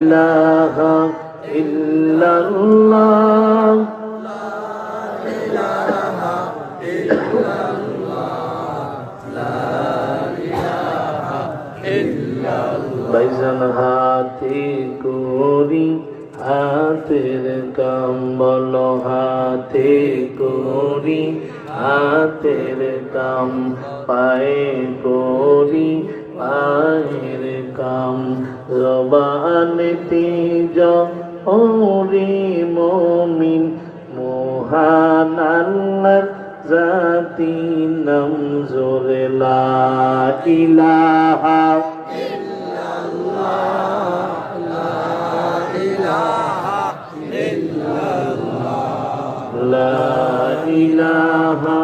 ইলাহা ইল্লাল্লাহ ভাইজান হাতে করি হাতের কাম বলো হাতে করি হাতের কাম পায়ে করি পায়ের কাম জবানে তিজ ওরে মুমিন মহান আল্লাহর জাতি নাম জোরে লা ইলাহা লা ইলাহা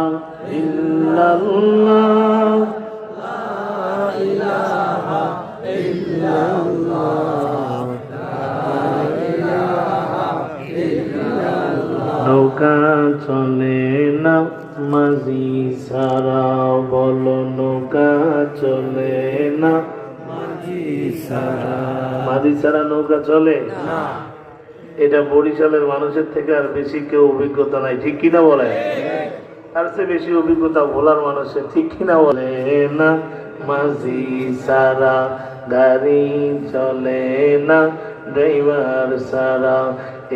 ইল্লাল্লাহ নৌকা চলে না মাঝি সারা বলো নৌকা চলে না মাঝি সারা নৌকা চলে না। এটা বরিশালের মানুষের থেকে আর বেশি কেউ অভিজ্ঞতা নাই, ঠিক কিনা বলে? তার চেয়ে বেশি অভিজ্ঞতা ভোলার মানুষের, ঠিক কিনা বলে না? মাঝি সারা গাড়ি চলে না, ড্রাইভার সারা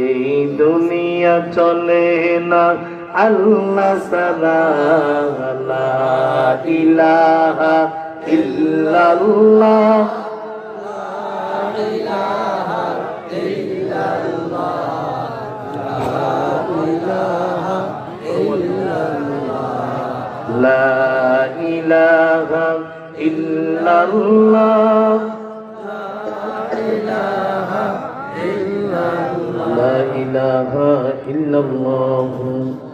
এই দুনিয়া চলে না, আল্লাহ সারা লা ইলাহা ইল্লাল্লাহ লা ইলাহা ইল্লাল্লাহ লা ইলাহা ইল্লাল্লাহ।